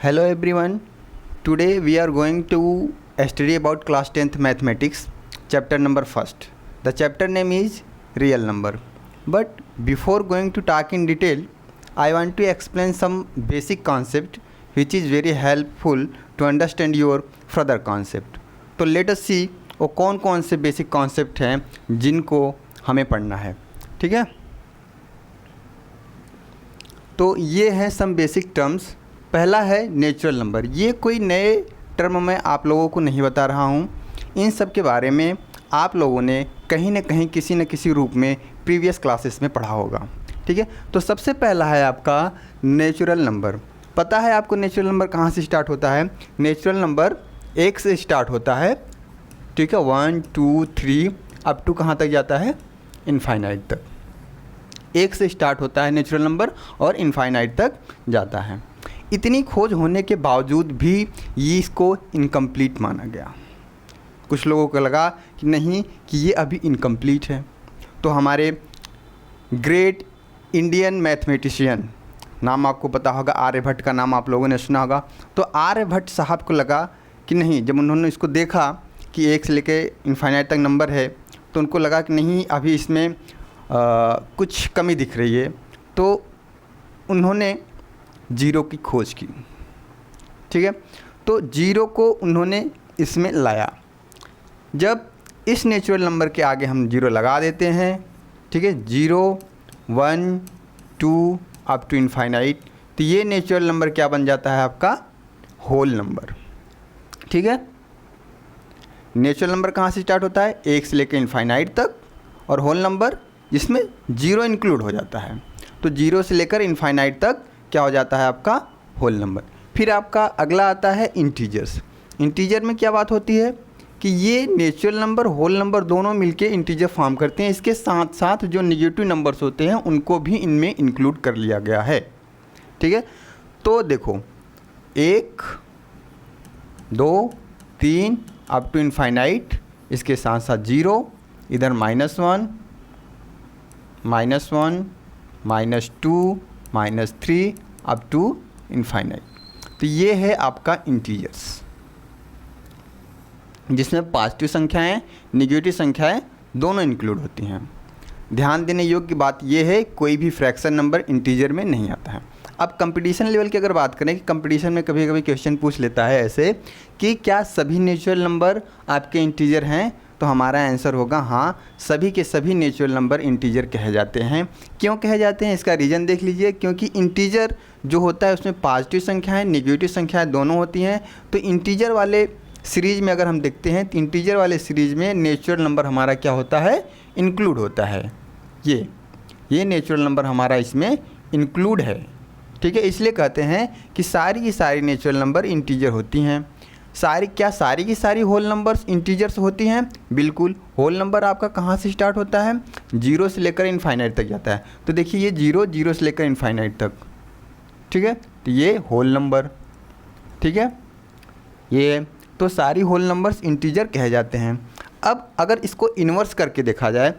Hello everyone. Today we are going to study about class 10th mathematics chapter number 1st. The chapter name is real number. But before going to talk in detail, I want to explain some basic concept which is very helpful to understand your further concept. तो let us see वो कौन कौन से basic concept हैं जिनको हमें पढ़ना है. ठीक है, तो ये हैं सम बेसिक टर्म्स. पहला है नेचुरल नंबर. ये कोई नए टर्म मैं आप लोगों को नहीं बता रहा हूँ. इन सब के बारे में आप लोगों ने कहीं ना कहीं किसी न किसी रूप में प्रीवियस क्लासेस में पढ़ा होगा. ठीक है, तो सबसे पहला है आपका नेचुरल नंबर. पता है आपको नेचुरल नंबर कहाँ से स्टार्ट होता है? नेचुरल नंबर 1 से स्टार्ट होता है. ठीक है, 1 2 3 अप टू कहाँ तक जाता है? इनफाइनाइट तक. 1 से स्टार्ट होता है नेचुरल नंबर और इनफाइनाइट तक जाता है. इतनी खोज होने के बावजूद भी ये इसको इनकम्प्लीट माना गया. कुछ लोगों को लगा कि नहीं, कि ये अभी इनकम्प्लीट है. तो हमारे ग्रेट इंडियन मैथमेटिशियन, नाम आपको पता होगा, आर्यभट्ट का नाम आप लोगों ने सुना होगा. तो आर्यभट्ट साहब को लगा कि नहीं, जब उन्होंने इसको देखा कि 1 से लेके इनफाइनाइट तक नंबर है, तो उनको लगा कि नहीं, अभी इसमें कुछ कमी दिख रही है. तो उन्होंने जीरो की खोज की. ठीक है, तो जीरो को उन्होंने इसमें लाया. जब इस नेचुरल नंबर के आगे हम जीरो लगा देते हैं, ठीक है, 0 1 2 अप टू इनफाइनाइट, तो ये नेचुरल नंबर क्या बन जाता है? आपका होल नंबर. ठीक है, नेचुरल नंबर कहाँ से स्टार्ट होता है? 1 से लेकर इनफाइनाइट तक, और होल नंबर जिसमें जीरो इंक्लूड हो जाता है. तो 0 से लेकर इनफाइनाइट तक क्या हो जाता है? आपका होल नंबर. फिर आपका अगला आता है इंटीजर्स. इंटीजर में क्या बात होती है कि ये नेचुरल नंबर होल नंबर दोनों मिलके इंटीजर फॉर्म करते हैं. इसके साथ साथ जो नेगेटिव नंबर्स होते हैं उनको भी इनमें इंक्लूड कर लिया गया है. ठीक है, तो देखो 1 2 3 अप टू इनफाइनाइट, इसके साथ साथ 0, इधर -1 -2 -3 अप टू इनफाइनाइट. तो ये है आपका इंटीजर्स, जिसमें पॉजिटिव संख्याएं, नेगेटिव संख्याएं दोनों इंक्लूड होती हैं. ध्यान देने योग्य बात यह है, कोई भी फ्रैक्शन नंबर इंटीजर में नहीं आता है. अब कंपटीशन लेवल की अगर बात करें कि कंपटीशन में कभी कभी क्वेश्चन पूछ लेता है ऐसे कि क्या सभी नेचुरल नंबर आपके इंटीजर हैं, तो हमारा आंसर होगा हाँ, सभी के सभी नेचुरल नंबर इंटीजर कहे जाते हैं. क्यों कहे जाते हैं? इसका रीज़न देख लीजिए. क्योंकि इंटीजर जो होता है उसमें पॉजिटिव संख्याएं, नेगेटिव संख्याएं दोनों होती हैं. तो इंटीजर वाले सीरीज़ में अगर हम देखते हैं तो इंटीजर वाले सीरीज़ में नेचुरल नंबर हमारा क्या होता है? इंक्लूड होता है. ये नेचुरल नंबर हमारा इसमें इंक्लूड है. ठीक है, इसलिए कहते हैं कि सारी की सारी नेचुरल नंबर इंटीजर होती हैं. सारी की सारी होल नंबर्स इंटीजर्स होती हैं? बिल्कुल. होल नंबर आपका कहाँ से स्टार्ट होता है? 0 से लेकर इनफाइनाइट तक जाता है. तो देखिए ये 0 से लेकर इनफाइनाइट तक. ठीक है, तो ये होल नंबर. ठीक है, ये तो सारी होल नंबर्स इंटीजर कहे जाते हैं. अब अगर इसको इन्वर्स करके देखा जाए,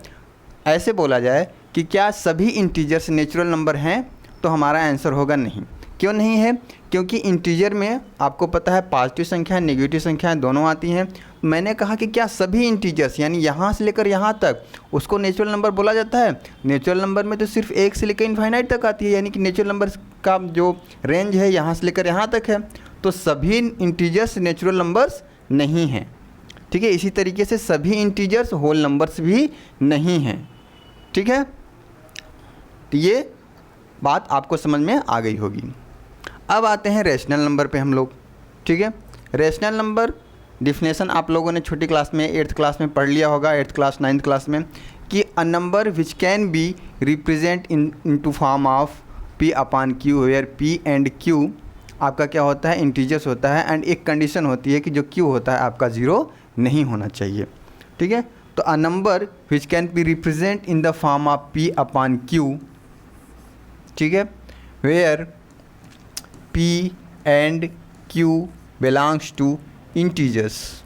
ऐसे बोला जाए कि क्या सभी इंटीजर्स नेचुरल नंबर हैं, तो हमारा आंसर होगा नहीं. क्यों नहीं है? क्योंकि इंटीजर में आपको पता है पॉजिटिव संख्याएं, नेगेटिव संख्याएं दोनों आती हैं. मैंने कहा कि क्या सभी इंटीजर्स यानी यहाँ से लेकर यहाँ तक उसको नेचुरल नंबर बोला जाता है? नेचुरल नंबर में तो सिर्फ 1 से लेकर इनफाइनाइट तक आती है, यानी कि नेचुरल नंबर का जो रेंज है यहाँ से लेकर यहाँ तक है. तो सभी इंटीजर्स नेचुरल नंबर्स नहीं हैं. ठीक है, इसी तरीके से सभी इंटीजर्स होल नंबर्स भी नहीं हैं. ठीक है, तो ये बात आपको समझ में आ गई होगी. अब आते हैं रेशनल नंबर पे हम लोग. ठीक है, रेशनल नंबर डिफिनेशन आप लोगों ने छोटी क्लास में 8th क्लास में पढ़ लिया होगा, 8th क्लास 9th क्लास में, कि a number which can be represent into form of P upon Q, where P and Q आपका क्या होता है? इंटीजर्स होता है. एंड एक कंडीशन होती है कि जो Q होता है आपका 0 नहीं होना चाहिए. ठीक है, तो a number which can be represent in the form of P upon Q, ठीक है, where P and Q belongs to integers.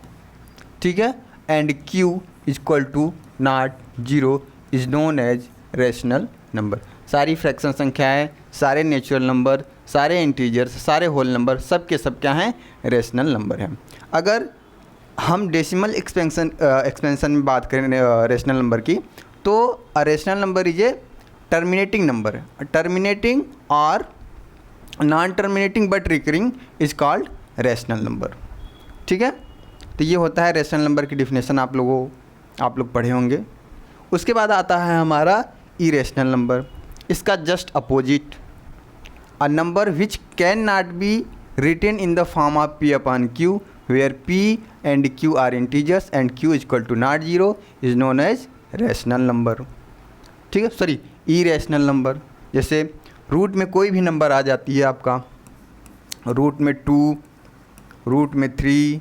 ठीक है, and Q equal to not 0 is known as rational number. सारी फ्रैक्शन संख्याएं, सारे natural number सारे integers, सारे whole number, सब के सब क्या हैं, रेशनल नंबर हैं। अगर हम डेसिमल एक्सपेंशन में बात करें रेशनल नंबर की, तो a rational number is a terminating number, terminating और non terminating but recurring is called rational number. ठीक है, तो ये होता है रेशनल नंबर की डिफिनेशन, आप लोग पढ़े होंगे। उसके बाद आता है हमारा इरेशनल नंबर। इसका just opposite, a number which can not be written in the form of p upon q where p and q are integers and q equal to not zero is known as rational number. ठीक है, sorry irrational number. जैसे root में कोई भी number आ जाती है आपका, root में 2, रूट में 3,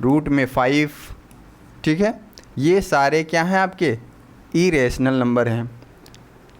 रूट में 5, ठीक है, ये सारे क्या हैं आपके इरेशनल नंबर हैं।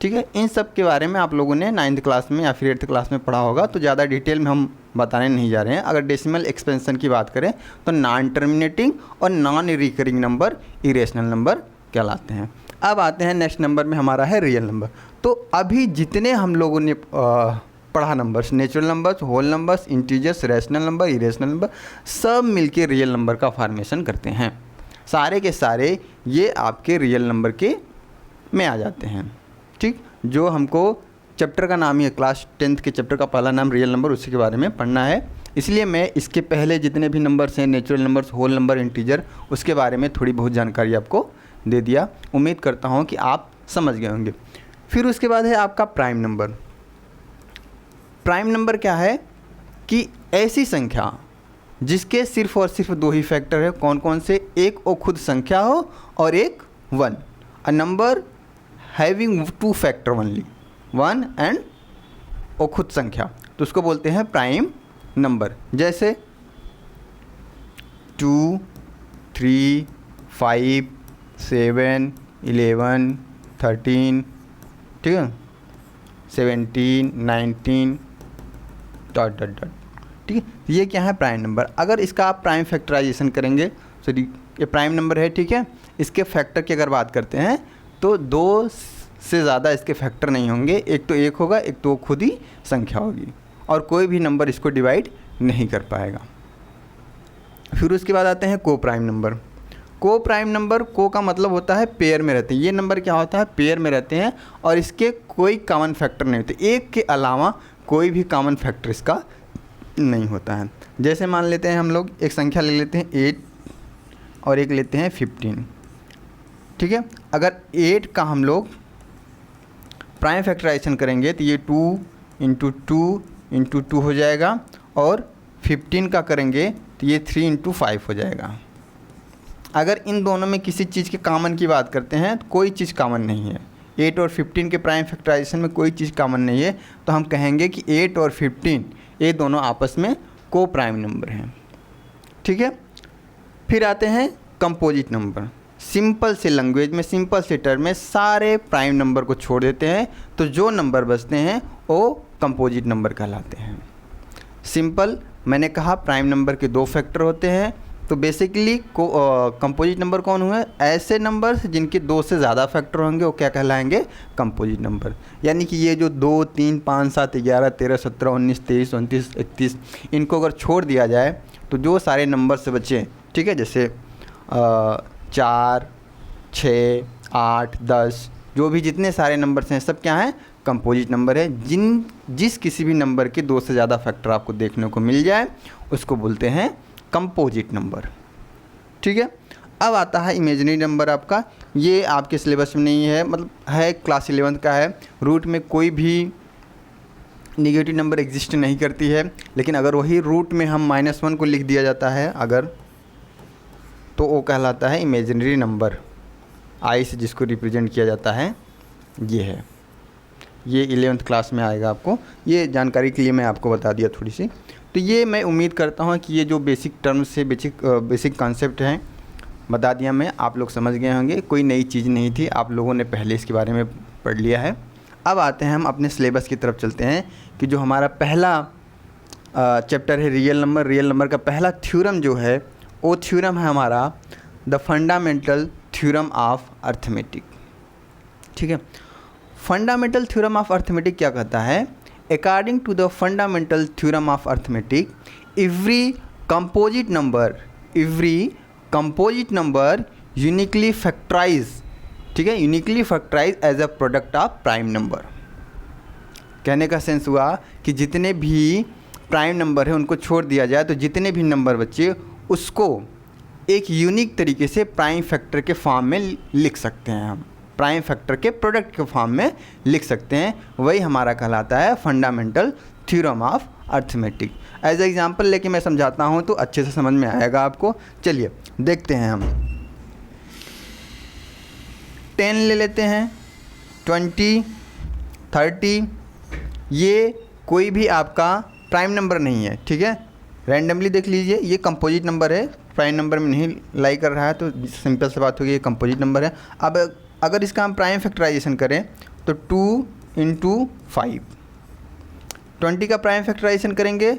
ठीक है, इन सब के बारे में आप लोगों ने 9th क्लास में या फिर 8th क्लास में पढ़ा होगा, तो ज़्यादा डिटेल में हम बताने नहीं जा रहे हैं। अगर डेसिमल एक्सपेंशन की बात करें तो नॉन टर्मिनेटिंग और non recurring number irrational number कहलाते हैं। अब आते हैं नेक्स्ट नंबर में, हमारा है रियल नंबर। तो अभी जितने हम लोगों ने पढ़ा numbers, natural numbers, whole numbers, integers, rational number, irrational number, सब मिलके रियल नंबर का फॉर्मेशन करते हैं। सारे के सारे ये आपके रियल नंबर के में आ जाते हैं। ठीक, जो हमको चैप्टर का नाम ही है, क्लास 10th के चैप्टर का पहला नाम रियल नंबर, उसी के बारे में पढ़ना है। इसलिए मैं इसके पहले जितने भी नंबर्स हैं, natural numbers, whole number, integer, उसके बारे में थोड़ी बहुत जानकारी आपको दे दिया। उम्मीद करता हूँ कि आप समझ गए होंगे। फिर उसके बाद है आपका प्राइम नंबर। प्राइम नंबर क्या है कि ऐसी संख्या जिसके सिर्फ और सिर्फ 2 ही फैक्टर है। कौन कौन से? एक वो खुद संख्या हो और एक 1। A number having 2 factor only, 1 and वो खुद संख्या, तो उसको बोलते हैं प्राइम नंबर। जैसे 2, 3, 5, 7, 11, 13, ठीक है, 17, 19 डॉट डॉट डॉट। ठीक है, ये क्या है? Prime number. अगर इसका आप प्राइम फैक्टराइजेशन करेंगे, सॉरी ये प्राइम नंबर है, ठीक है, इसके फैक्टर की अगर बात करते हैं तो 2 से ज़्यादा इसके फैक्टर नहीं होंगे। एक तो 1 होगा, एक तो खुद ही संख्या होगी, और कोई भी नंबर इसको डिवाइड नहीं कर पाएगा। फिर उसके बाद आते हैं को प्राइम नंबर। को प्राइम नंबर, को का मतलब होता है पेयर में रहते हैं। ये नंबर क्या होता है? पेयर में रहते हैं और इसके कोई कॉमन फैक्टर नहीं होते। एक के अलावा कोई भी कॉमन फैक्टर इसका नहीं होता है। जैसे मान लेते हैं हम लोग एक संख्या ले लेते हैं 8 और एक लेते हैं 15। ठीक है, अगर 8 का हम लोग प्राइम फैक्टराइजेशन करेंगे तो ये 2 इंटू 2 इंटू 2 हो जाएगा, और 15 का करेंगे तो ये 3 इंटू 5 हो जाएगा। अगर इन दोनों में किसी चीज़ के कॉमन की बात करते हैं तो कोई चीज़ कॉमन नहीं है। 8 और 15 के प्राइम फैक्टराइजेशन में कोई चीज़ कॉमन नहीं है, तो हम कहेंगे कि 8 और 15 ये दोनों आपस में को प्राइम नंबर हैं। ठीक है, फिर आते हैं कंपोजिट नंबर। सिंपल से लैंग्वेज में, सिंपल से टर्म में सारे प्राइम नंबर को छोड़ देते हैं, तो जो नंबर बचते हैं वो कंपोजिट नंबर कहलाते हैं। सिंपल, मैंने कहा प्राइम नंबर के 2 फैक्टर होते हैं, तो बेसिकली कंपोजिट नंबर कौन हुए? ऐसे नंबर जिनके 2 से ज़्यादा फैक्टर होंगे वो क्या कहलाएंगे? Composite number. यानी कि ये जो 2, 3, 5, 7, 11, 13, 17, 19, 23, 29, 31, इनको अगर छोड़ दिया जाए तो जो सारे नंबर से बचे, ठीक है, जैसे 4, 6, 8, 10, जो भी जितने सारे नंबर्स हैं सब क्या हैं? कंपोजिट नंबर है। जिस किसी भी नंबर के 2 से ज़्यादा फैक्टर आपको देखने को मिल जाए उसको बोलते हैं कंपोजिट नंबर। ठीक है, अब आता है इमेजिनरी नंबर आपका। ये आपके सिलेबस में नहीं है, मतलब है क्लास 11th का है। रूट में कोई भी निगेटिव नंबर एग्जिस्ट नहीं करती है, लेकिन अगर वही रूट में हम -1 को लिख दिया जाता है अगर, तो वो कहलाता है इमेजिनरी नंबर। आई से जिसको रिप्रेजेंट किया जाता है ये है। ये 11th क्लास में आएगा आपको। ये जानकारी के लिए मैं आपको बता दिया थोड़ी सी। तो ये मैं उम्मीद करता हूँ कि ये जो बेसिक टर्म्स से बेसिक कॉन्सेप्ट हैं बता दिया मैं, आप लोग समझ गए होंगे। कोई नई चीज़ नहीं थी, आप लोगों ने पहले इसके बारे में पढ़ लिया है। अब आते हैं हम अपने सिलेबस की तरफ चलते हैं कि जो हमारा पहला चैप्टर है रियल नंबर। रियल नंबर का पहला थ्योरम जो है वो थ्योरम है हमारा the fundamental theorem of arithmetic. ठीक है, फंडामेंटल थ्योरम ऑफ अर्थमेटिक क्या कहता है? according to the fundamental theorem of arithmetic, every composite number uniquely factorize, ठीक है, uniquely factorise as a product of prime number. कहने का सेंस हुआ कि जितने भी प्राइम नंबर है उनको छोड़ दिया जाए तो जितने भी नंबर बचे उसको एक यूनिक तरीके से प्राइम फैक्टर के फॉर्म में लिख सकते हैं, हम प्राइम फैक्टर के प्रोडक्ट के फॉर्म में लिख सकते हैं। वही हमारा कहलाता है fundamental theorem of arithmetic. As example लेके मैं समझाता हूँ तो अच्छे से समझ में आएगा आपको। चलिए देखते हैं हम 10 ले लेते हैं, 20, 30। ये कोई भी आपका प्राइम नंबर नहीं है, ठीक है, रैंडमली देख लीजिए। ये कंपोजिट नंबर है, प्राइम नंबर में नहीं लाई कर रहा है तो सिंपल सी बात होगी, ये कंपोजिट नंबर है। अब अगर इसका हम प्राइम फैक्टराइजेशन करें तो 2 × 5। 20 का प्राइम फैक्टराइजेशन करेंगे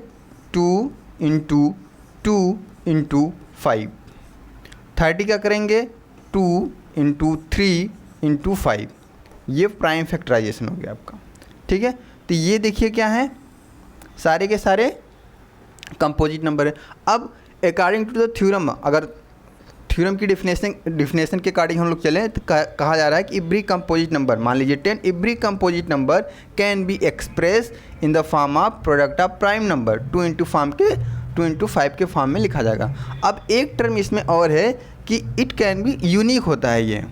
2 × 2 × 5। 30 का करेंगे 2 × 3 × 5। ये प्राइम फैक्टराइजेशन हो गया आपका, ठीक है। तो ये देखिए क्या है, सारे के सारे कंपोजिट नंबर है। अब अकॉर्डिंग टू द थ्योरम, अगर थ्योरम की डिफिनेशन के अकॉर्डिंग हम लोग चलें तो कहा जा रहा है कि एवरी कंपोजिट नंबर, मान लीजिए 10, every composite number can be express in the form of product of prime number 2 × 5 के फॉर्म में लिखा जाएगा। अब एक टर्म इसमें और है कि इट कैन बी यूनिक होता है। ये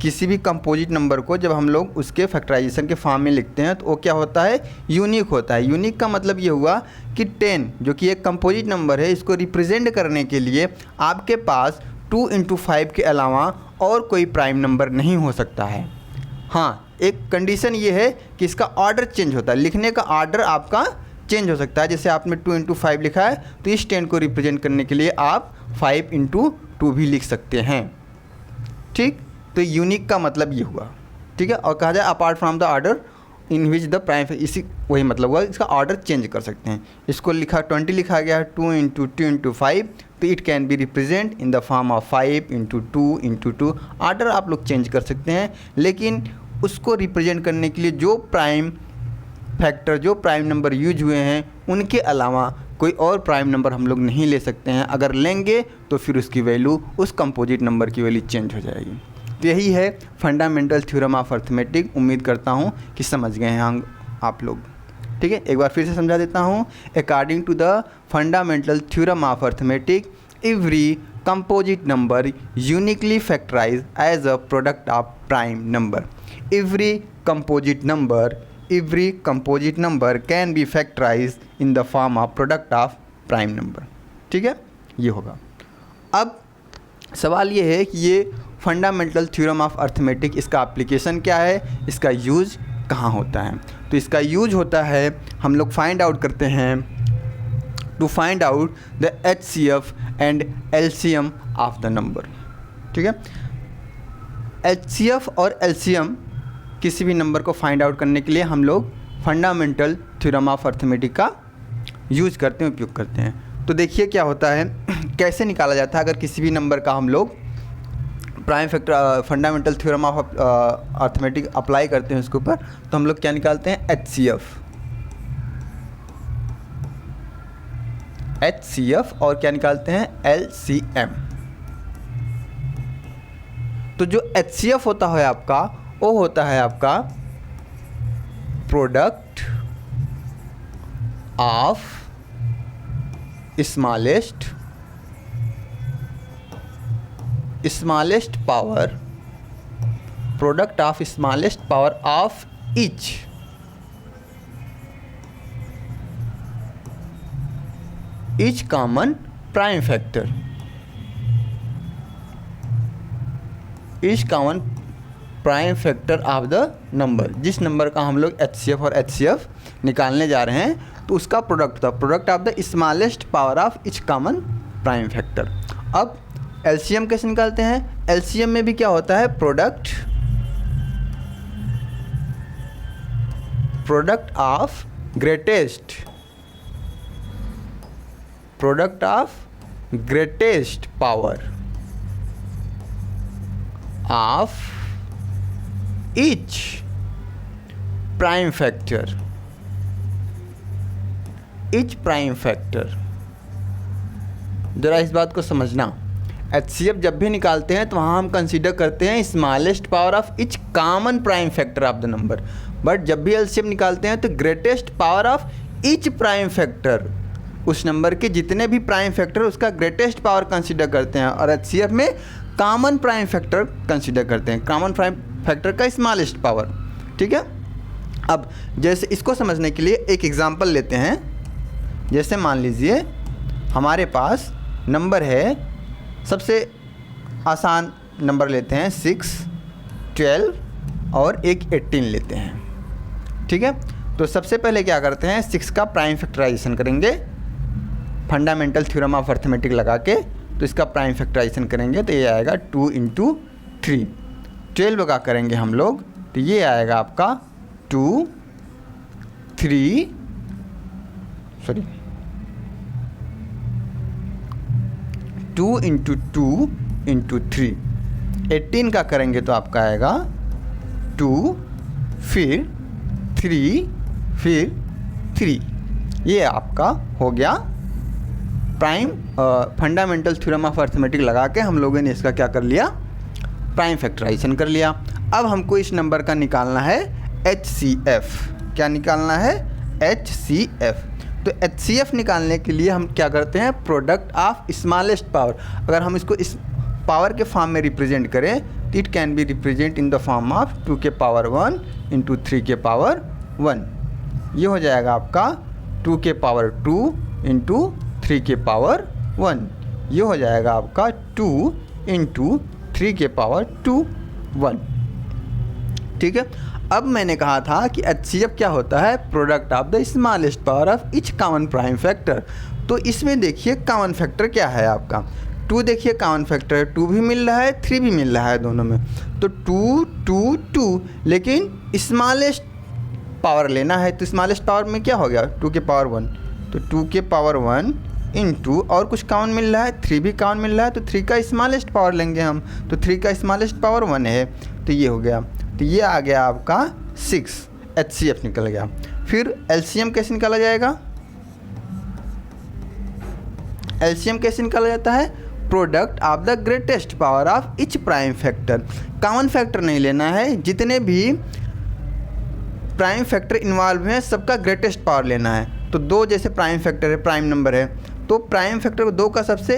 किसी भी कंपोजिट नंबर को जब हम लोग उसके फैक्टराइजेशन के फॉर्म में लिखते हैं तो वो क्या होता है, यूनिक होता है। यूनिक का मतलब ये हुआ कि 10 जो कि एक कंपोजिट नंबर है, इसको रिप्रेजेंट करने के लिए आपके पास 2 × 5 के अलावा और कोई प्राइम नंबर नहीं हो सकता है। हाँ, एक कंडीशन ये है कि इसका ऑर्डर चेंज होता है, लिखने का ऑर्डर आपका चेंज हो सकता है। जैसे आपने 2 × 5 लिखा है तो इस 10 को रिप्रेजेंट करने के लिए आप 5 × 2 भी लिख सकते हैं, ठीक। तो यूनिक का मतलब ये हुआ, ठीक है। और कहा जाए apart from the order in which the prime, इसी वही मतलब हुआ, इसका ऑर्डर चेंज कर सकते हैं। इसको लिखा 20 लिखा गया है 2 × 2 × 5, तो it can be represent in the form of 5 × 2 × 2। Order आप लोग चेंज कर सकते हैं, लेकिन उसको रिप्रेजेंट करने के लिए जो प्राइम फैक्टर, जो प्राइम नंबर यूज हुए हैं उनके अलावा कोई और प्राइम नंबर हम लोग नहीं ले सकते हैं। अगर लेंगे तो फिर उसकी वैल्यू, उस कंपोजिट नंबर की वैल्यू चेंज हो जाएगी। तो यही है फंडामेंटल थ्योरम ऑफ अर्थमेटिक। उम्मीद करता हूँ कि समझ गए हैं आप लोग, ठीक है। एक बार फिर से समझा देता हूँ। According to the fundamental theorem of arithmetic, every composite number uniquely factorise as a product of prime number. Every composite number can be factorise in the form of product of prime number, ठीक है, ये होगा। अब सवाल ये है कि ये फंडामेंटल थ्योरम ऑफ अर्थमेटिक, इसका एप्लीकेशन क्या है, इसका यूज कहाँ होता है। तो इसका यूज होता है, हम लोग फाइंड आउट करते हैं to find out the HCF and LCM of the number, ठीक है। HCF और LCM किसी भी नंबर को फाइंड आउट करने के लिए हम लोग फंडामेंटल थ्योरम ऑफ अर्थमेटिक का यूज करते हैं, उपयोग करते हैं। तो देखिए क्या होता है, कैसे निकाला जाता है। अगर किसी भी नंबर का हम लोग prime factor, fundamental theorem of arithmetic apply करते हैं उसके ऊपर, तो हम लोग क्या निकालते हैं, HCF और क्या निकालते हैं, LCM। तो जो HCF होता है आपका, वो होता है आपका product of smallest power, product of smallest power of each common prime factor, each common prime factor of the number. जिस नंबर का हम लोग HCF और HCF निकालने जा रहे हैं तो उसका प्रोडक्ट था, product of the smallest power of each common prime factor. अब LCM कैसे निकालते हैं, LCM में भी क्या होता है, product of greatest power of each prime factor, each prime factor. ज़रा इस बात को समझना, HCF जब भी निकालते हैं तो वहाँ हम कंसीडर करते हैं smallest power of each common prime factor of the number, but जब भी LCM निकालते हैं तो greatest power of each prime factor, उस नंबर के जितने भी प्राइम फैक्टर उसका ग्रेटेस्ट पावर कंसीडर करते हैं, और HCF में कॉमन प्राइम फैक्टर कंसीडर करते हैं, कॉमन प्राइम फैक्टर का स्मॉलेस्ट पावर। ठीक है, अब जैसे इसको समझने के लिए एक एग्जांपल लेते हैं। जैसे मान लीजिए हमारे पास नंबर है, सबसे आसान नंबर लेते हैं 6, 12 और एक 18 लेते हैं। ठीक है, तो सबसे पहले क्या करते हैं, 6 का प्राइम फैक्टराइजेशन करेंगे, फंडामेंटल थ्योरम ऑफ अर्थमेटिक लगा के, तो इसका प्राइम फैक्टराइजेशन करेंगे तो ये आएगा 2 × 3। 12 का करेंगे हम लोग तो ये आएगा आपका 2 × 2 × 3। 18 का करेंगे तो आपका आएगा 2 फिर 3 फिर 3। ये आपका हो गया prime fundamental theorem of arithmetic लगा के हम लोगों ने इसका क्या कर लिया, प्राइम फैक्टराइजेशन कर लिया। अब हमको इस नंबर का निकालना है HCF। क्या निकालना है, HCF। तो HCF निकालने के लिए हम क्या करते हैं, प्रोडक्ट ऑफ स्मॉलेस्ट पावर। अगर हम इसको इस पावर के फॉर्म में रिप्रेजेंट करें तो it can be represent in the form of 2 के पावर 1 × 3 के पावर 1। ये हो जाएगा आपका 2 के पावर 2 × 3 के पावर 1। ये हो जाएगा आपका 2 × 3 के पावर 2 1। ठीक है, अब मैंने कहा था कि HCF क्या होता है, product of the smallest power of each common prime factor. तो इसमें देखिए कॉमन फैक्टर क्या है आपका, 2 देखिए कॉमन फैक्टर है, 2 भी मिल रहा है 3 भी मिल रहा है दोनों में, तो 2 2 2, लेकिन स्मॉलेस्ट पावर लेना है तो स्मॉलेस्ट पावर में क्या हो गया, 2 के पावर 1, तो 2 के पावर 1 इंटू और कुछ कॉमन मिल रहा है, 3 भी कॉमन मिल रहा है, तो 3 का स्मॉलेस्ट पावर लेंगे हम, तो 3 का स्मॉलेस्ट पावर 1 है, तो ये हो गया, तो ये आ गया आपका 6। HCF निकल गया। फिर LCM कैसे निकाला जाएगा, LCM कैसे निकाला जाता है, product of the greatest power of each prime factor. Common factor नहीं लेना है, जितने भी प्राइम फैक्टर इन्वॉल्व हैं सबका ग्रेटेस्ट पावर लेना है। तो 2 जैसे प्राइम फैक्टर है, प्राइम नंबर है, तो प्राइम फैक्टर 2 का सबसे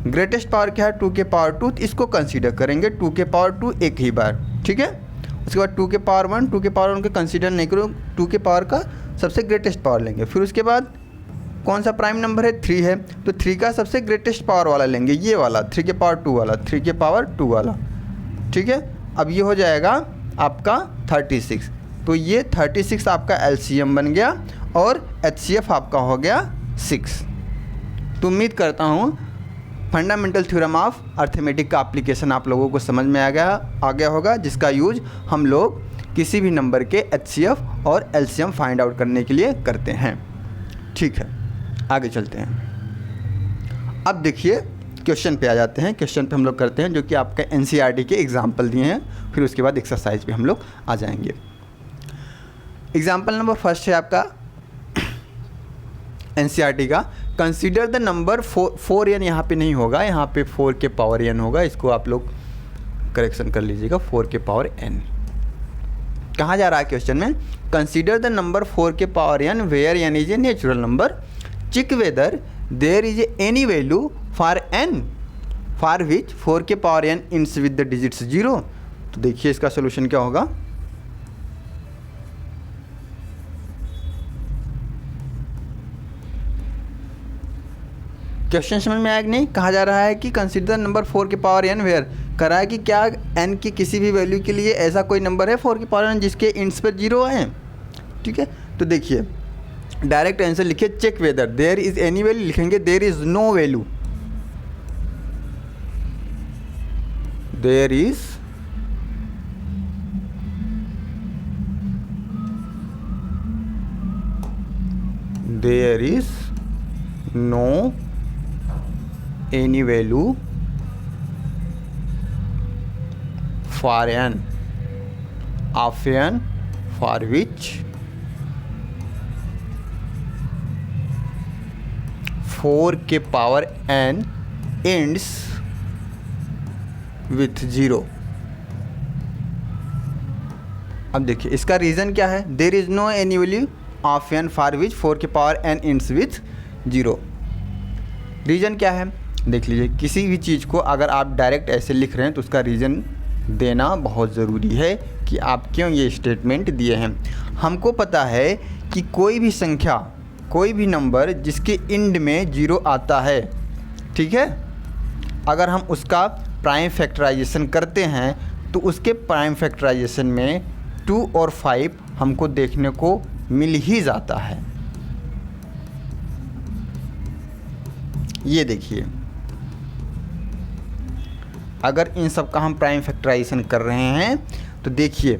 ग्रेटेस्ट पावर क्या है, 2 के पावर 2, तो इसको कंसीडर करेंगे 2 के पावर 2 एक ही बार। ठीक है, उसके बाद 2 के पावर 1, 2 के पावर 1 को कंसीडर नहीं करो, 2 के पावर का सबसे ग्रेटेस्ट पावर लेंगे। फिर उसके बाद कौन सा प्राइम नंबर है, 3 है, तो 3 का सबसे ग्रेटेस्ट पावर वाला लेंगे, ये वाला 3 के पावर 2 वाला, 3 के पावर 2 वाला। ठीक है, अब ये हो जाएगा आपका 36, तो ये 36 आपका LCM बन गया और HCF आपका हो गया 6। तो उम्मीद करता हूँ फंडामेंटल थ्योरम ऑफ अर्थमेटिक का एप्लीकेशन आप लोगों को समझ में आ गया होगा, जिसका यूज हम लोग किसी भी नंबर के HCF और LCM फाइंड आउट करने के लिए करते हैं। ठीक है, आगे चलते हैं। अब देखिए क्वेश्चन पे आ जाते हैं। क्वेश्चन पे हम लोग करते हैं जो कि आपका NCERT के एग्जाम्पल दिए हैं, फिर उसके बाद एक्सरसाइज पे हम लोग आ जाएंगे। एग्जाम्पल नंबर फर्स्ट है आपका NCERT का, कंसीडर द नंबर 4n, यहाँ पे नहीं होगा, यहाँ पे 4 के पावर n होगा, इसको आप लोग करेक्शन कर लीजिएगा, 4 के पावर n। कहाँ जा रहा है क्वेश्चन में, कंसीडर द नंबर 4 के power n where n is a natural number, check whether there is any value for n for which 4 के power n ends with the digits 0। तो देखिए इसका सोल्यूशन क्या होगा, क्वेश्चन समझ में आया कि नहीं। कहा जा रहा है कि कंसीडर नंबर 4 के पावर n वेयर, कर रहा है कि क्या n की किसी भी वैल्यू के लिए ऐसा कोई नंबर है 4 के पावर n जिसके इंट्स पर 0 हैं। ठीक है, तो देखिए डायरेक्ट आंसर लिखिए, check whether there is any value, लिखेंगे there is no value, there is no any value for n of n for which 4 के पावर n एंड्स विथ 0। अब देखिए इसका रीज़न क्या है, there is no any value of n for which 4 के power n ends with 0। Reason क्या है, देख लीजिए, किसी भी चीज़ को अगर आप डायरेक्ट ऐसे लिख रहे हैं तो उसका रीज़न देना बहुत ज़रूरी है कि आप क्यों ये स्टेटमेंट दिए हैं। हमको पता है कि कोई भी संख्या, कोई भी नंबर जिसके एंड में 0 आता है, ठीक है, अगर हम उसका प्राइम फैक्टराइजेशन करते हैं तो उसके प्राइम फैक्टराइजेशन में 2 और 5 हमको देखने को मिल ही जाता है। ये देखिए, अगर इन सब का हम प्राइम फैक्टराइजेशन कर रहे हैं तो देखिए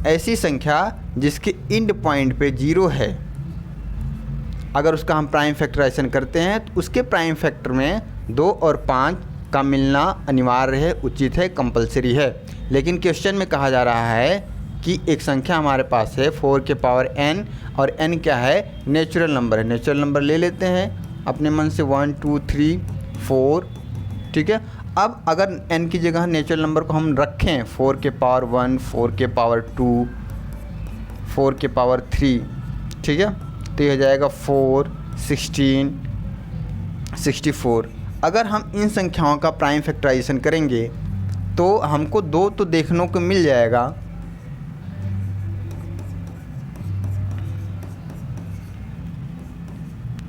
ऐसी संख्या जिसके एंड पॉइंट पे 0 है, अगर उसका हम प्राइम फैक्टराइजेशन करते हैं तो उसके प्राइम फैक्टर में 2 और 5 का मिलना अनिवार्य है, उचित है, कंपलसरी है। लेकिन क्वेश्चन में कहा जा रहा है कि एक संख्या हमारे पास है 4 के पावर n, और n क्या है, नेचुरल नंबर है। नेचुरल नंबर ले लेते हैं अपने मन से 1 2 3 4, ठीक है। अब अगर n की जगह नेचुरल नंबर को हम रखें 4 के पावर 1, 4 के पावर 2, 4 के पावर 3, ठीक है, तो ये हो जाएगा 4 16 64। अगर हम इन संख्याओं का प्राइम फैक्टराइजेशन करेंगे तो हमको 2 तो देखने को मिल जाएगा,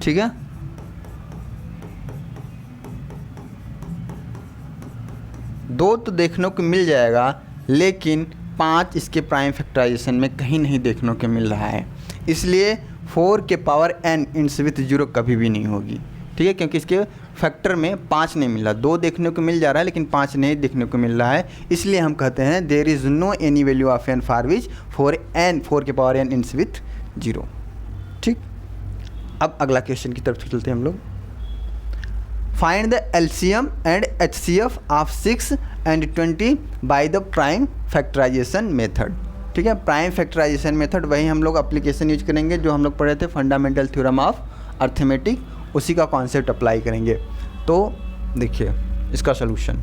ठीक है। दो तो देखने को मिल जाएगा, लेकिन 5 इसके प्राइम फैक्टराइजेशन में कहीं नहीं देखने को मिल रहा है, इसलिए 4 के पावर n इंस विथ 0 कभी भी नहीं होगी, ठीक है, क्योंकि इसके फैक्टर में 5 नहीं मिल रहा। 2 देखने को मिल जा रहा है लेकिन 5 नहीं देखने को मिल रहा है, इसलिए हम कहते हैं there is no any value of n for which 4 के पावर n इंस विथ 0, ठीक। अब अगला क्वेश्चन की तरफ चलते हैं हम लोग। Find the LCM and HCF of 6 and 20 by the prime factorisation method, ठीक है। प्राइम फैक्टराइजेशन मेथड वही हम लोग एप्लीकेशन यूज करेंगे जो हम लोग पढ़े थे फंडामेंटल थ्योरम ऑफ अर्थमेटिक, उसी का कॉन्सेप्ट अप्लाई करेंगे। तो देखिए इसका सलूशन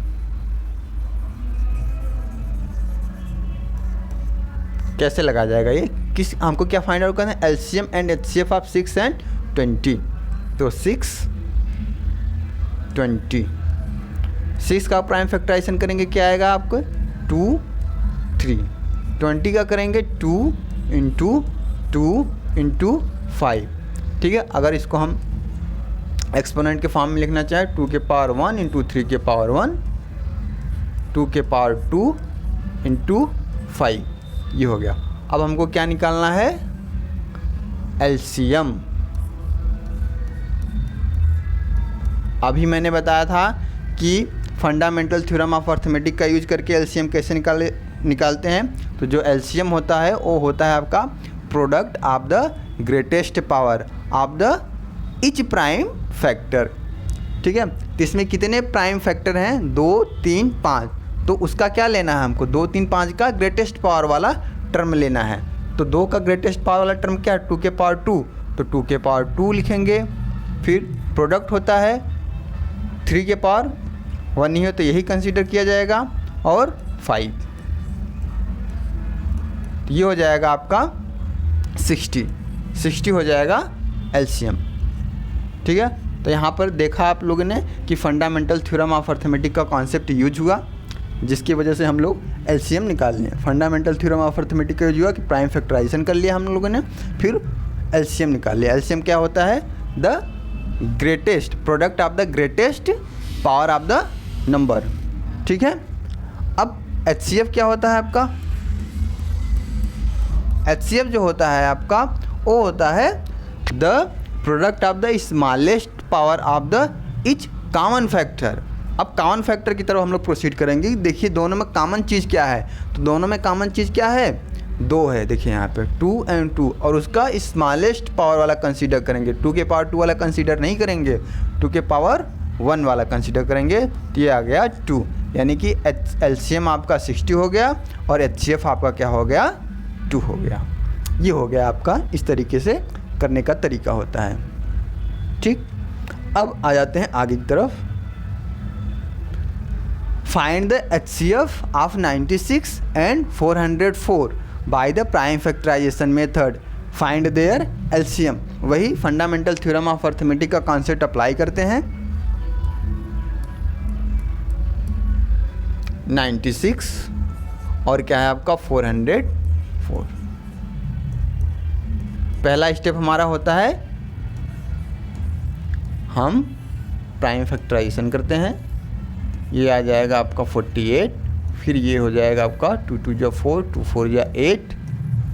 कैसे लगा जाएगा, ये किस हमको क्या फाइंड आउट करना है, LCM and HCF of 6 and 20। तो 6 का प्राइम फैक्टराइजेशन करेंगे, क्या आएगा आपको 2 3, 20 का करेंगे 2 इंटू 2 इंटू 5, ठीक है। अगर इसको हम एक्सपोनेंट के फॉर्म में लिखना चाहें 2 के पावर 1 इंटू 3 के पावर 1, 2 के पावर 2 इंटू 5, ये हो गया। अब हमको क्या निकालना है, एलसीएम। अभी मैंने बताया था कि फंडामेंटल थ्योरम ऑफ अर्थमेटिक का यूज करके एलसीएम कैसे निकालते हैं। तो जो एलसीएम होता है वो होता है आपका product of the greatest power of the each prime factor, ठीक है। तो इसमें कितने प्राइम फैक्टर हैं, 2 3 5, तो उसका क्या लेना है हमको, 2 3 5 का ग्रेटेस्ट पावर वाला टर्म लेना है। तो 2 का ग्रेटेस्ट पावर वाला टर्म क्या है, 2 के पावर 2, तो 2 के पावर 2 लिखेंगे। फिर प्रोडक्ट होता है 3 के पावर 1 नहीं हो तो यही कंसीडर किया जाएगा, और 5, ये हो जाएगा आपका 60 हो जाएगा एलसीएम, ठीक है। तो यहाँ पर देखा आप लोगों ने कि फंडामेंटल थ्योरम ऑफ अर्थमेटिक का कॉन्सेप्ट यूज हुआ, जिसकी वजह से हम लोग एलसीएम निकाल लिए। फंडामेंटल थ्योरम ऑफ अर्थमेटिक का यूज हुआ कि प्राइम फैक्टराइजेशन कर लिया हम लोगों ने, फिर एलसीएम निकाल लिया। एलसीएम क्या होता है, the greatest product of the greatest power of the number, ठीक है। अब एचसीएफ क्या होता है आपका, एचसीएफ जो होता है आपका वो होता है the product of the smallest power of the each common factor. अब कॉमन फैक्टर की तरफ हम लोग प्रोसीड करेंगे। देखिए दोनों में कॉमन चीज़ क्या है, तो दोनों में कॉमन चीज़ क्या है, 2 है। देखिए यहाँ पे 2 और 2, और उसका स्मॉलेस्ट पावर वाला कंसीडर करेंगे। 2 के पावर 2 वाला कंसीडर नहीं करेंगे, 2 के पावर 1 वाला कंसीडर करेंगे। तो ये आ गया 2, यानी कि एलसीएम आपका 60 हो गया और एचसीएफ आपका क्या हो गया, 2 हो गया। ये हो गया आपका, इस तरीके से करने का तरीका होता है, ठीक। अब आ जाते हैं आगे की तरफ। Find the HCF of 96 and 404 by the prime factorisation method, find their LCM। वही फंडामेंटल थ्योरम ऑफ अर्थमेटिक का कॉन्सेप्ट अप्लाई करते हैं। 96 और क्या है आपका 404। पहला स्टेप हमारा होता है हम प्राइम फैक्टराइजेशन करते हैं, ये आ जाएगा आपका 48, फिर ये हो जाएगा आपका 2 2 जा 4, 2 4 जा 8,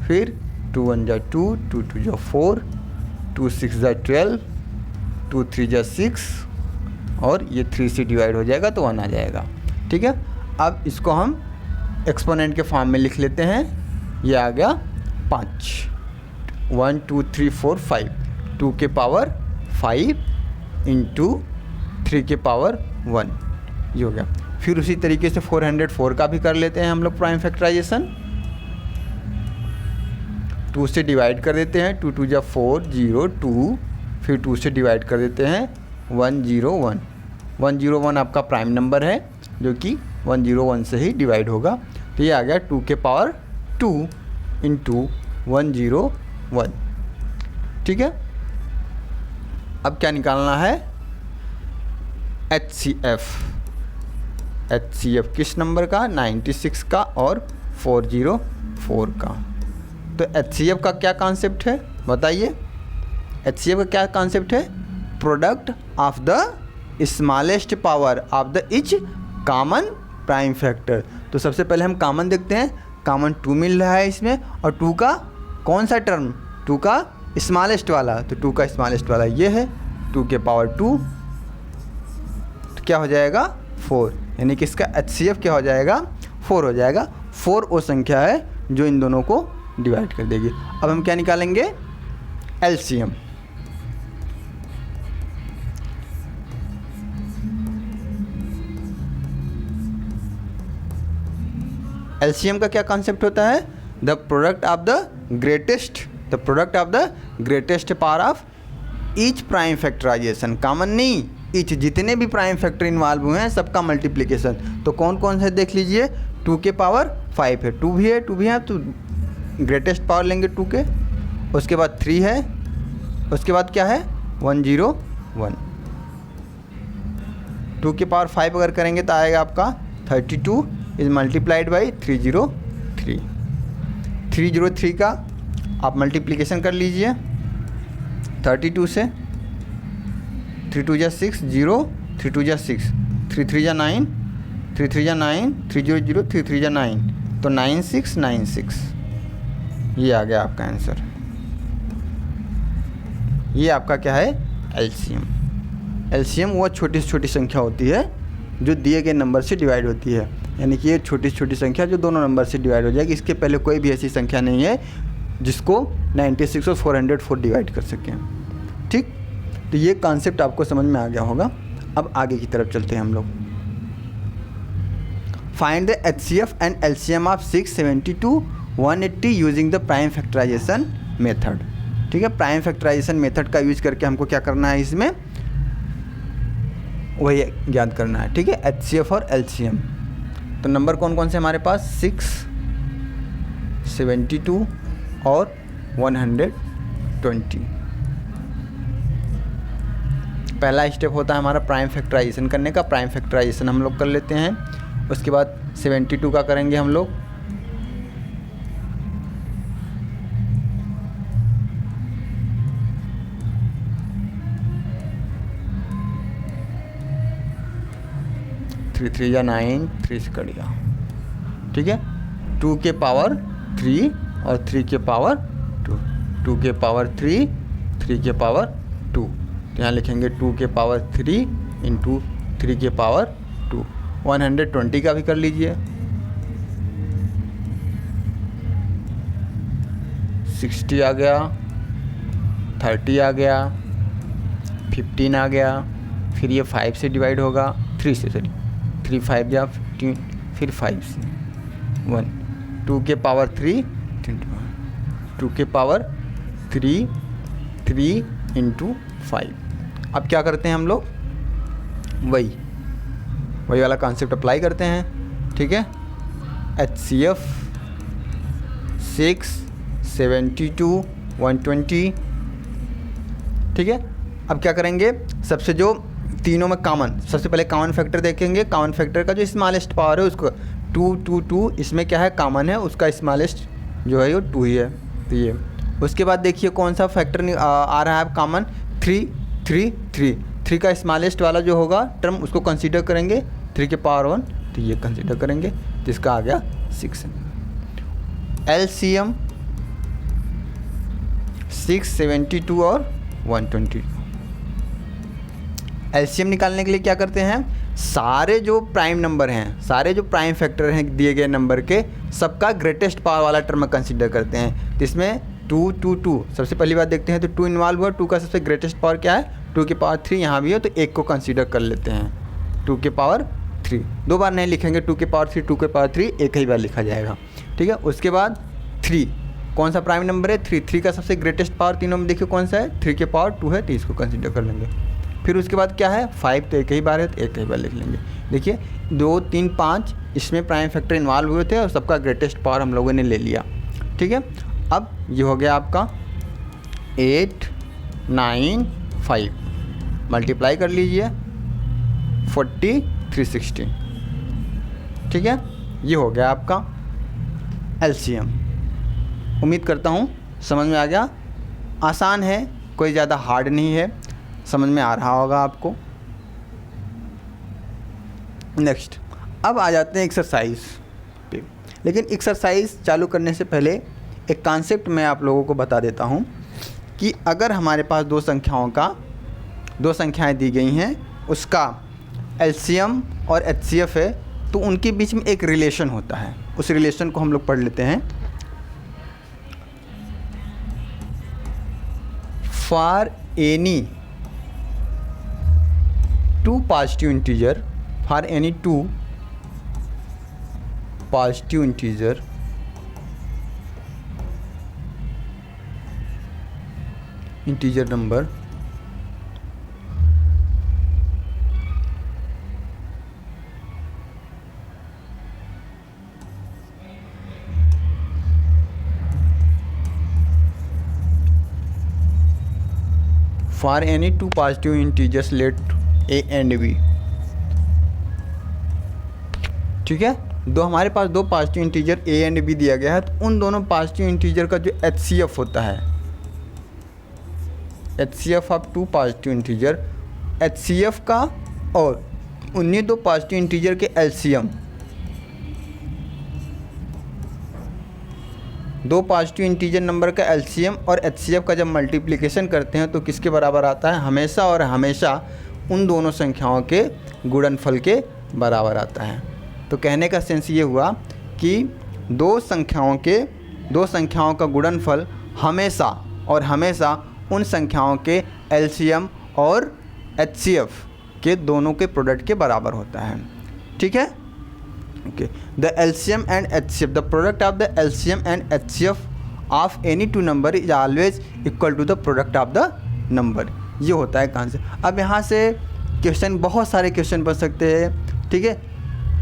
फिर 2 1 जा 2, 2 2 जा 4, 2 6 जा 12, 2 3 जा 6 और ये 3 से डिवाइड हो जाएगा तो 1 आ जाएगा। ठीक है, अब इसको हम एक्सपोनेंट के फॉर्म में लिख लेते हैं। ये आ गया 5, 1 2 3 4 5, 2 के पावर 5 इंटू 3 के पावर 1, ये हो गया। फिर उसी तरीके से 404 का भी कर लेते हैं हम लोग प्राइम फैक्टराइजेशन। 2 से डिवाइड कर देते हैं, 2 2 जा 4 0 2, फिर 2 से डिवाइड कर देते हैं 1 0 1। 101 आपका प्राइम नंबर है जो कि 101 से ही डिवाइड होगा, तो ये आ गया 2 के पावर 2 इंटू 101। ठीक है, अब क्या निकालना है HCF किस नंबर का, 96 का और 404 का। तो HCF का क्या कॉन्सेप्ट है बताइए। HCF का क्या कॉन्सेप्ट है, product of the smallest power of the each common prime factor. तो सबसे पहले हम कॉमन देखते हैं, कॉमन 2 मिल रहा है इसमें, और 2 का कौन सा टर्म, 2 का स्मॉलेस्ट वाला, तो 2 का स्मॉलेस्ट वाला ये है 2 के पावर 2, तो क्या हो जाएगा 4, यानी कि इसका HCF क्या हो जाएगा 4 हो जाएगा। 4 वो संख्या है जो इन दोनों को डिवाइड कर देगी। अब हम क्या निकालेंगे LCM। LCM का क्या कॉन्सेप्ट होता है, the product of the greatest power of each prime factorisation. Common नहीं, ईच जितने भी प्राइम फैक्टर इन्वॉल्व हुए हैं सबका मल्टीप्लिकेशन। तो कौन कौन से देख लीजिए, 2 के पावर 5 है, 2 भी है, 2 भी है, तो ग्रेटेस्ट पावर लेंगे 2 के, उसके बाद 3 है, उसके बाद क्या है 101। 2 के पावर 5 अगर करेंगे तो आएगा आपका 32 इज मल्टीप्लाइड बाई 303। 303 का आप मल्टीप्लिकेशन कर लीजिए 32 से, 3 2 जा 6 0, 3 2 जा 6, 3 3 जा 9, 3 3 जा 9, 3 0 0, 3 3 जा 9, तो 9696, ये आ गया आपका आंसर। ये आपका क्या है LCM। LCM वो छोटी से छोटी संख्या होती है जो दिए गए नंबर से डिवाइड होती है, यानी कि ये छोटी से छोटी संख्या जो दोनों नंबर से डिवाइड हो जाएगी। इसके पहले कोई भी ऐसी संख्या नहीं है जिसको 96 और 404 डिवाइड कर सकें। ठीक, तो ये कॉन्सेप्ट आपको समझ में आ गया होगा। अब आगे की तरफ चलते हैं हम लोग। Find the HCF and LCM of 672 180 using the prime factorisation method. ठीक है, प्राइम फैक्टराइजेशन मेथड का यूज करके हमको क्या करना है, इसमें वही याद करना है। ठीक है, HCF और LCM। तो नंबर कौन कौन से हमारे पास, 6, 72 और 120। पहला स्टेप होता है हमारा प्राइम फैक्टराइजेशन करने का। प्राइम फैक्टराइजेशन हम लोग कर लेते हैं, उसके बाद 72 का करेंगे हम लोग, थ्री 3 या 9, 3 से कट गया। ठीक है, 2 के पावर 3 और 3 के पावर 2, 2 के पावर 3, 3 के पावर 2, तो यहाँ लिखेंगे 2 के पावर 3 इंटू 3 के पावर 2। 120 का भी कर लीजिए, 60 आ गया, 30 आ गया, 15 आ गया, फिर ये 5 से डिवाइड होगा, 3 से, सॉरी 3 5 जा 15, फिर 5 से 1, 2 के पावर 3, 2 के पावर 3 इंटू 5, अब क्या करते हैं हम लोग, वही वाला कॉन्सेप्ट अप्लाई करते हैं, ठीक है। HCF 6 72 120, ठीक है। अब क्या करेंगे, सबसे जो तीनों में कॉमन, सबसे पहले कॉमन फैक्टर देखेंगे। कॉमन फैक्टर का जो स्मॉलेस्ट पावर है उसको 2 2 2, इसमें क्या है कॉमन है, उसका स्मॉलेस्ट जो है वो 2 ही है, तो ये। उसके बाद देखिए कौन सा फैक्टर आ रहा है कॉमन, 3 3 3 3 का स्मॉलेस्ट वाला जो होगा टर्म उसको कंसीडर करेंगे, 3 के पावर 1, तो ये कंसीडर करेंगे, जिसका आ गया 6। LCM 672 और 120। LCM निकालने के लिए क्या करते हैं, सारे जो प्राइम नंबर हैं, सारे जो प्राइम फैक्टर हैं दिए गए नंबर के, सबका ग्रेटेस्ट पावर वाला टर्म कंसीडर करते हैं। तो इसमें 2 2 2, सबसे पहली बात देखते हैं तो 2 इन्वॉल्व हुआ, 2 का सबसे ग्रेटेस्ट पावर क्या है, 2 के पावर 3 यहाँ भी है, तो 1 को कंसीडर कर लेते हैं, 2 के पावर 3। 2 बार नहीं लिखेंगे, 2 के पावर 3 2 के पावर 3 एक ही बार लिखा जाएगा, ठीक है। उसके बाद 3, कौन सा प्राइम नंबर है, 3 3 का सबसे ग्रेटेस्ट पावर तीनों में देखिए कौन सा है, 3 के पावर 2 है, तो इसको कंसीडर कर लेंगे। फिर उसके बाद क्या है 5, तो एक ही बार है, तो एक ही बार लिख लेंगे। देखिए 2 3 5 इसमें प्राइम फैक्टर इन्वॉल्व हुए थे और सबका ग्रेटेस्ट पावर हम लोगों ने ले लिया, ठीक है। अब ये हो गया आपका 8 9 5, मल्टीप्लाई कर लीजिए 40 360, ठीक है। ये हो गया आपका LCM। उम्मीद करता हूँ समझ में आ गया, आसान है, कोई ज़्यादा हार्ड नहीं है, समझ में आ रहा होगा आपको। नेक्स्ट, अब आ जाते हैं एक्सरसाइज पे। लेकिन एक्सरसाइज चालू करने से पहले एक कॉन्सेप्ट मैं आप लोगों को बता देता हूँ कि अगर हमारे पास दो संख्याएं दी गई हैं, उसका LCM और HCF है, तो उनके बीच में एक रिलेशन होता है। उस रिलेशन को हम लोग पढ़ लेते हैं। For any 2 positive integer, for any 2 positive integer number for any 2 positive integers let a and b, ठीक है। दो हमारे पास 2 positive integer a and b दिया गया है, तो उन दोनों पॉजिटिव इंटीजर का जो HCF होता है, HCF of 2 positive integer, HCF का और उन्हीं 2 पॉजिटिव इंटीजर के LCM, 2 पॉजिटिव इंटीजर नंबर का LCM और HCF का जब मल्टीप्लिकेशन करते हैं तो किसके बराबर आता है, हमेशा और हमेशा उन दोनों संख्याओं के गुणनफल के बराबर आता है। तो कहने का सेंस ये हुआ कि दो संख्याओं का गुणनफल हमेशा और हमेशा उन संख्याओं के LCM और HCF के दोनों के प्रोडक्ट के बराबर होता है, ठीक है। Okay, the LCM and HCF, the product of the LCM and HCF of any two number is always equal to the product of the number। ये होता है कॉन्सेप्ट। अब यहाँ से क्वेश्चन, बहुत सारे क्वेश्चन बन सकते हैं, ठीक है।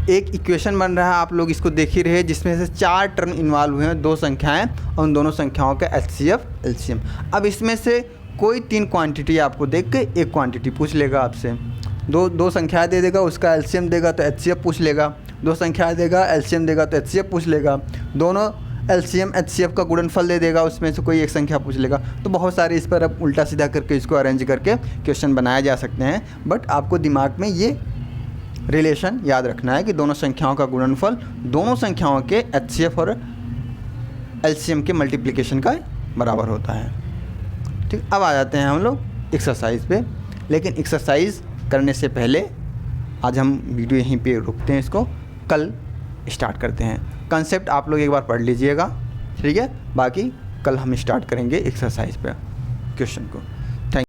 एक इक्वेशन बन रहा है, आप लोग इसको देख ही रहे हैं, जिसमें से 4 टर्म इन्वॉल्व हुए हैं, 2 संख्याएं और उन दोनों संख्याओं का HCF LCM। अब इसमें से कोई 3 क्वांटिटी आपको देख के एक क्वांटिटी पूछ लेगा आपसे, दो संख्याएं दे देगा, उसका LCM देगा तो HCF पूछ लेगा, 2 संख्याएं देगा LCM देगा तो HCF पूछ लेगा, दोनों LCM HCF का गुणनफल दे देगा, उसमें से कोई एक संख्या पूछ लेगा। तो बहुत सारे इस पर अब उल्टा सीधा करके इसको अरेंज करके क्वेश्चन बनाया जा सकते हैं, बट आपको दिमाग में ये रिलेशन याद रखना है कि दोनों संख्याओं का गुणनफल दोनों संख्याओं के HCF और LCM के मल्टीप्लिकेशन का बराबर होता है, ठीक। अब आ जाते हैं हम लोग एक्सरसाइज पे। लेकिन एक्सरसाइज करने से पहले आज हम वीडियो यहीं पे रुकते हैं, इसको कल स्टार्ट करते हैं। कंसेप्ट आप लोग एक बार पढ़ लीजिएगा, ठीक है। बाकी कल हम स्टार्ट करेंगे एक्सरसाइज पे क्वेश्चन को।